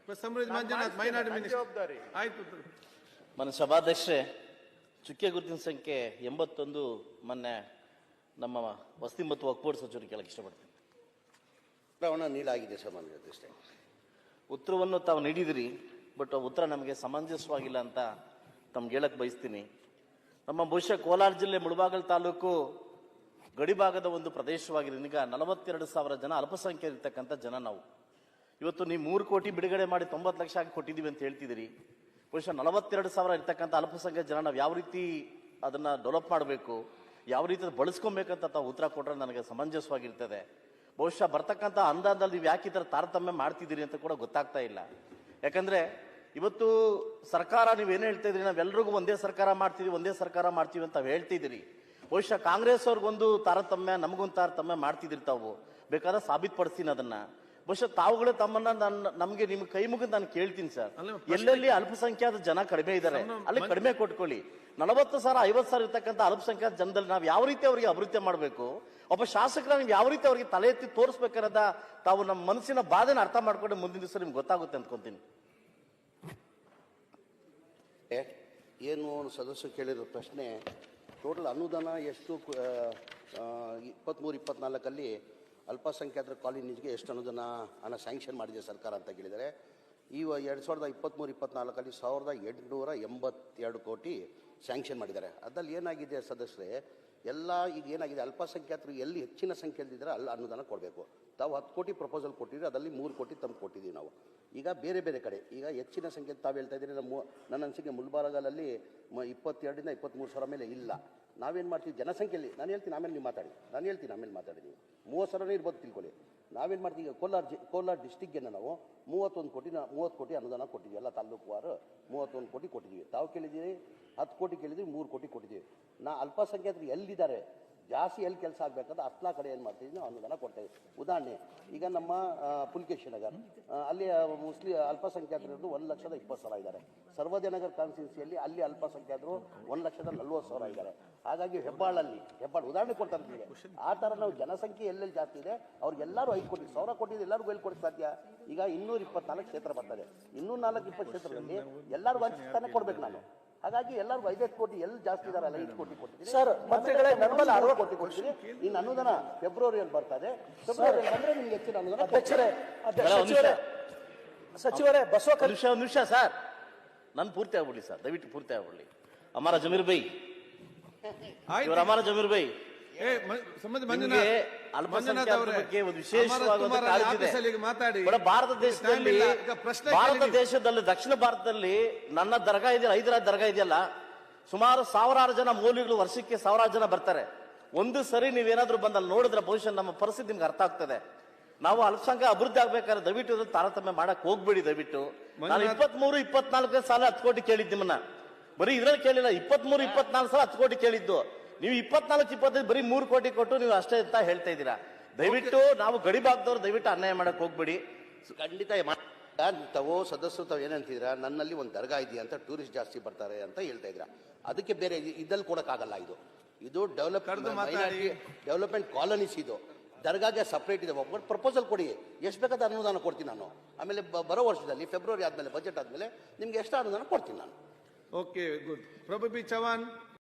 ಸಮೃದ್ಧಿ Manjunath minority minister. ಆಯ್ತು. మన ಸಭಾಧ್ಯಕ್ಷರೇ, ಚುಕ್ಕೆ ಗುರುತಿನ ಸಂಖ್ಯೆ 81 ಮೊನ್ನೆ ನಮ್ಮ ವಸತಿ ಮತ್ತು ಒಕ್ಕೂಟ ಸಚಿವರಿಗೆ ಕೇಳಕ್ಕೆ ಇಷ್ಟಪಡ್ತೀನಿ. ನೀಡಲಾಗಿದೆ ಸಾಮಾನ್ಯ ಅಧ್ಯಕ್ಷರೇ. ಉತ್ತರವನ್ನು ತಾವು ನೀಡಿದಿರಿ, ಬಟ್ ಉತ್ತರ ನಮಗೆ ಸಮಂಜಸವಾಗಿಲ್ಲ ಅಂತ ತಮ್ಗೆ ಹೇಳಕ್ ಬಯಸ್ತೀನಿ. ನಮ್ಮ ಬಹುಶಃ ಕೋಲಾರ ಜಿಲ್ಲೆ ಮುಳಬಾಗಿಲು ತಾಲೂಕು ಗಡಿಭಾಗದ ಒಂದು ಪ್ರದೇಶವಾಗಿರೋದ್ರಿಂದ ಈಗ 42,000 ಜನ ಅಲ್ಪಸಂಖ್ಯಾತರಿರ್ತಕ್ಕಂಥ ಜನ ನಾವು. ಇವತ್ತು ನೀವು 3 ಕೋಟಿ ಬಿಡುಗಡೆ ಮಾಡಿ 90 ಲಕ್ಷ ಆಗಿ ಕೊಟ್ಟಿದ್ದೀವಿ ಅಂತ ಹೇಳ್ತಿದ್ದೀರಿ. ಬಹುಶಃ 42,000 ಇರ್ತಕ್ಕಂಥ ಅಲ್ಪಸಂಖ್ಯಾತ ಜನ ನಾವು ಯಾವ ರೀತಿ ಅದನ್ನ ಡೆವಲಪ್ ಮಾಡಬೇಕು, ಯಾವ ರೀತಿ ಬಳಸ್ಕೊಬೇಕಂತ ತಾವು ಉತ್ತರ ಕೊಟ್ಟರೆ ನನಗೆ ಸಮಂಜಸವಾಗಿರ್ತದೆ. ಬಹುಶಃ ಬರ್ತಕ್ಕಂಥ ಅನುದಾನದಲ್ಲಿ ನೀವು ಯಾಕೆ ಈ ಥರ ತಾರತಮ್ಯ ಮಾಡ್ತಿದ್ದೀರಿ ಅಂತ ಕೂಡ ಗೊತ್ತಾಗ್ತಾ ಇಲ್ಲ. ಯಾಕಂದ್ರೆ ಇವತ್ತು ಸರ್ಕಾರ ನೀವೇನು ಹೇಳ್ತಾ ಇದ್ರಿ, ನಾವೆಲ್ಲರಿಗೂ ಒಂದೇ ಸರ್ಕಾರ ಮಾಡ್ತೀವಿ ಅಂತ ಹೇಳ್ತಿದ್ದೀರಿ. ಬಹುಶಃ ಕಾಂಗ್ರೆಸ್ ಅವ್ರಿಗೊಂದು ತಾರತಮ್ಯ, ನಮಗೊಂದು ತಾರತಮ್ಯ ಮಾಡ್ತಿದ್ರಿ. ತಾವು ಬೇಕಾದ್ರೆ ಸಾಬೀತುಪಡಿಸ್ತೀನಿ ಅದನ್ನ. ಬಹುಶಃ ತಾವುಗಳೇ ತಮ್ಮನ್ನ ನಮ್ಗೆ ನಿಮ್ಗೆ ಕೈ ಮುಗಿದು ನಾನು ಕೇಳ್ತೀನಿ ಸರ್, ಎಲ್ಲೆಲ್ಲಿ ಅಲ್ಪಸಂಖ್ಯಾತ ಜನ ಕಡಿಮೆ ಇದ್ದಾರೆ ಅಲ್ಲಿ ಕಡಿಮೆ ಕೊಟ್ಕೊಳ್ಳಿ. 40,000 50,000 ಇರ್ತಕ್ಕಂಥ ಅಲ್ಪಸಂಖ್ಯಾತ ಜನದಲ್ಲಿ ನಾವು ಯಾವ ರೀತಿ ಅವರಿಗೆ ಅಭಿವೃದ್ಧಿ ಮಾಡಬೇಕು, ಒಬ್ಬ ಶಾಸಕರ ನೀವು ಯಾವ ರೀತಿ ಅವರಿಗೆ ತಲೆ ಎತ್ತಿ ತೋರಿಸ್ಬೇಕಾರದ ತಾವು ನಮ್ಮ ಮನಸ್ಸಿನ ಬಾಧೆನ ಅರ್ಥ ಮಾಡ್ಕೊಂಡು ಮುಂದಿನ ದಿವಸ ನಿಮ್ಗೆ ಗೊತ್ತಾಗುತ್ತೆ ಅಂದ್ಕೊಂತೀನಿ. ಏನು ಸದಸ್ಯರು ಕೇಳಿರೋ ಪ್ರಶ್ನೆ, ಟೋಟಲ್ ಅನುದಾನ ಎಷ್ಟು 23-24 ಅಲ್ಪಸಂಖ್ಯಾತರ ಕಾಲೇಜಿಗೆ ಎಷ್ಟು ಅನುದಾನ ಹಣ ಸ್ಯಾಂಕ್ಷನ್ ಮಾಡಿದೆ ಸರ್ಕಾರ ಅಂತ ಕೇಳಿದರೆ, ಈ 2023-24 1882 ಕೋಟಿ ಸ್ಯಾಂಕ್ಷನ್ ಮಾಡಿದ್ದಾರೆ. ಅದ್ರಲ್ಲಿ ಏನಾಗಿದೆ ಸದಸ್ಯರೇ, ಎಲ್ಲ ಈಗ ಏನಾಗಿದೆ, ಅಲ್ಪಸಂಖ್ಯಾತರು ಎಲ್ಲಿ ಹೆಚ್ಚಿನ ಸಂಖ್ಯೆಯಲ್ಲಿದ್ದರೆ ಅಲ್ಲಿ ಅನುದಾನ ಕೊಡಬೇಕು. ತಾವು 10 ಕೋಟಿ ಪ್ರಪೋಸಲ್ ಕೊಟ್ಟಿದ್ರೆ ಅದರಲ್ಲಿ 3 ಕೋಟಿ ತಂದು ಕೊಟ್ಟಿದ್ದೀವಿ ನಾವು. ಈಗ ಬೇರೆ ಬೇರೆ ಕಡೆ ಈಗ ಹೆಚ್ಚಿನ ಸಂಖ್ಯೆ ತಾವು ಹೇಳ್ತಾ ಇದ್ದೀರಿ. ನನ್ನ ಅನಿಸಿಕೆ ಮುಲ್ಬಾರಗಲಲ್ಲಿ 22,000 ಇಂದ 23,000 ಮೇಲೆ ಇಲ್ಲ. ನಾವೇನು ಮಾಡ್ತೀವಿ ಜನಸಂಖ್ಯೆಯಲ್ಲಿ, ನಾನು ಹೇಳ್ತೀನಿ ಆಮೇಲೆ ನೀವು ಮಾತಾಡಿ, ನೀವು 30,000 ಇರ್ಬೋದು ತಿಳ್ಕೊಳ್ಳಿ. ನಾವೇನು ಮಾಡ್ತೀವಿ, ಕೋಲಾರ ಡಿಸ್ಟಿಕ್ಗೆ ನಾವು 30 ಕೋಟಿ ಅನುದಾನ ಕೊಟ್ಟಿದ್ದೀವಿ. ಎಲ್ಲ ತಾಲೂಕುವಾರು 31 ಕೋಟಿ ಕೊಟ್ಟಿದ್ದೀವಿ. ತಾವು ಕೇಳಿದ್ದೀರಿ 10 ಕೋಟಿ ಕೇಳಿದ್ವಿ, 3 ಕೋಟಿ ಕೊಟ್ಟಿದ್ದೀವಿ. ಅಲ್ಪಸಂಖ್ಯಾತರು ಎಲ್ಲಿದ್ದಾರೆ, ಜಾಸ್ತಿ ಎಲ್ಲಿ ಕೆಲಸ ಆಗಬೇಕಾದ್ರೆ ಅತ್ಲಾ ಕಡೆ ಏನು ಮಾಡ್ತಿದ್ವಿ ನಾವು ಅನುದಾನ ಕೊಡ್ತೇವೆ. ಉದಾಹರಣೆ, ಈಗ ನಮ್ಮ ಪುಲಿಕೇಶಿ ನಗರ್ ಅಲ್ಲಿ ಮುಸ್ಲಿಂ ಅಲ್ಪಸಂಖ್ಯಾತರು 1,20,000 ಇದ್ದಾರೆ. ಸರ್ವೋದಯ ಕಾನ್ಸ್ಟಿಟ್ಯೂನ್ಸಿಯಲ್ಲಿ ಅಲ್ಲಿ ಅಲ್ಪಸಂಖ್ಯಾತರು 1,40,000 ಇದ್ದಾರೆ. ಹಾಗಾಗಿ ಹೆಬ್ಬಾಳ ಉದಾಹರಣೆ ಕೊಡ್ತಾ ಇರ್ತೀವಿ. ಆ ಥರ ನಾವು ಜನಸಂಖ್ಯೆ ಎಲ್ಲೆಲ್ಲಿ ಜಾಸ್ತಿ ಇದೆ ಅವ್ರಿಗೆಲ್ಲರೂ 5 ಕೋಟಿ 1,000 ಕೊಟ್ಟಿದ್ದು ಎಲ್ಲರಿಗೂ ಎಲ್ಲಿ ಕೊಡಕ್ಕೆ ಸಾಧ್ಯ? ಈಗ 224 ಕ್ಷೇತ್ರ ಬರ್ತದೆ. 220 ಕ್ಷೇತ್ರದಲ್ಲಿ ಎಲ್ಲರೂ ವಂಚಿತಾನೆ ಕೊಡ್ಬೇಕು ನಾನು. ಹಾಗಾಗಿ ಎಲ್ಲರಿಗೂ 5 ಕೋಟಿ ಎಲ್ಲಿ ಜಾಸ್ತಿ ಇದಾರಲ್ಲ 5 ಕೋಟಿ ಕೊಟ್ಟಿದ್ದೀನಿ. ಸರ್ ಮಂತ್ರಿಗಳೇ, 60 ಕೋಟಿ ಕೊಟ್ಟಿದ್ದೀನಿ. ಇನ್ನು ಅನುದಾನ ಫೆಬ್ರವರಿಯಲ್ಲಿ ಬರ್ತದೆ. ಫೆಬ್ರವರಿಯಲ್ಲಿ ಬಂದ್ರೆ ನಿಮ್ಗೆ ಹೆಚ್ಚಿನ ಅನುದಾನ. ಸಚಿವರೇ ಬಸವ ನಿಮಿಷ ಸರ್, ನಾನು ಪೂರ್ತಿ ಆಗ್ಬಿಡ್ಲಿ ಸರ್, ದಯವಿಟ್ಟು ಪೂರ್ತಿ ಆಗ್ಬಿಡ್ಲಿ. ಅಮಾರ ಜಮೀರ್ ಬೈ, ಅಮಾರ ಜಮೀರ್ ಬೈ, ಭಾರತ ದೇಶದಲ್ಲಿ ದಕ್ಷಿಣ ಭಾರತದಲ್ಲಿ ನನ್ನ ದರ್ಗಾ ಇದೆಯಲ್ಲ, ಹೈದರಾಬಾದ್ ದರ್ಗಾ ಇದೆಯಲ್ಲ, ಸುಮಾರು 1,000 ಜನ ಮೌಲ್ಯಗಳು ವರ್ಷಕ್ಕೆ 1,000 ಜನ ಬರ್ತಾರೆ. ಒಂದು ಸರಿ ನೀವೇನಾದ್ರೂ ಬಂದಲ್ಲಿ ನೋಡಿದ್ರೆ ಬಹುಶಃ ನಮ್ಮ ಪರಿಸ್ಥಿತಿ ನಿಮ್ಗೆ ಅರ್ಥ ಆಗ್ತದೆ. ನಾವು ಅಲ್ಪಸಂಖ್ಯಾತ ಅಭಿವೃದ್ಧಿ ಆಗ್ಬೇಕಾದ್ರೆ ದಯವಿಟ್ಟು ತಾರತಮ್ಯ ಮಾಡಕ್ ಹೋಗ್ಬೇಡಿ. ದಯವಿಟ್ಟು ನಾನು 23-24 ಸಾಲ 10 ಕೋಟಿ ಕೇಳಿದ್ದು ನಿಮ್ಮನ್ನ, ಬರೀ ಇದ್ರಲ್ಲಿ ಕೇಳಿಲ್ಲ. 23-24 ಸಾಲ 10 ಕೋಟಿ ಕೇಳಿದ್ದು. ನೀವು 24-25 ಬರೀ 3 ಕೋಟಿ ಕೊಟ್ಟು ನೀವು ಅಷ್ಟೇ ಅಂತ ಹೇಳ್ತಾ ಇದ್ದೀರಾ. ದಯವಿಟ್ಟು ನಾವು ಗಡಿ ಭಾಗದವ್ರು ದಯವಿಟ್ಟು ಅನ್ಯಾಯ ಮಾಡಕ್ ಹೋಗ್ಬೇಡಿ. ಖಂಡಿತ ತಾವು ಸದಸ್ಯರು ತಾವು ಏನಂತಿದ್ರ, ನನ್ನಲ್ಲಿ ಒಂದು ದರ್ಗಾ ಇದೆಯಾ ಅಂತ ಟೂರಿಸ್ಟ್ ಜಾಸ್ತಿ ಬರ್ತಾರೆ ಅಂತ ಹೇಳ್ತಾ ಇದ್ರ. ಅದಕ್ಕೆ ಬೇರೆ ಇದ್ದಲ್ಲಿ ಕೊಡಕ್ಕಾಗಲ್ಲ. ಇದು ಡೆವಲಪ್ಮೆಂಟ್ ಕಾಲೋನೀಸ್. ಇದು ದರ್ಗಾಗೆ ಸಪ್ರೇಟ್ ಇದೆ. ಒಬ್ಬರು ಪ್ರಪೋಸಲ್ ಕೊಡಿ, ಎಷ್ಟು ಬೇಕಾದ ಅನುದಾನ ಕೊಡ್ತೀನಿ ನಾನು. ಆಮೇಲೆ ಬರೋ ವರ್ಷದಲ್ಲಿ ಫೆಬ್ರವರಿ ಆದ್ಮೇಲೆ ಬಜೆಟ್ ಆದ್ಮೇಲೆ ನಿಮ್ಗೆ ಎಷ್ಟು ಅನುದಾನ ಕೊಡ್ತೀನಿ ನಾನು. Okay, good. Prabhu B Chavan.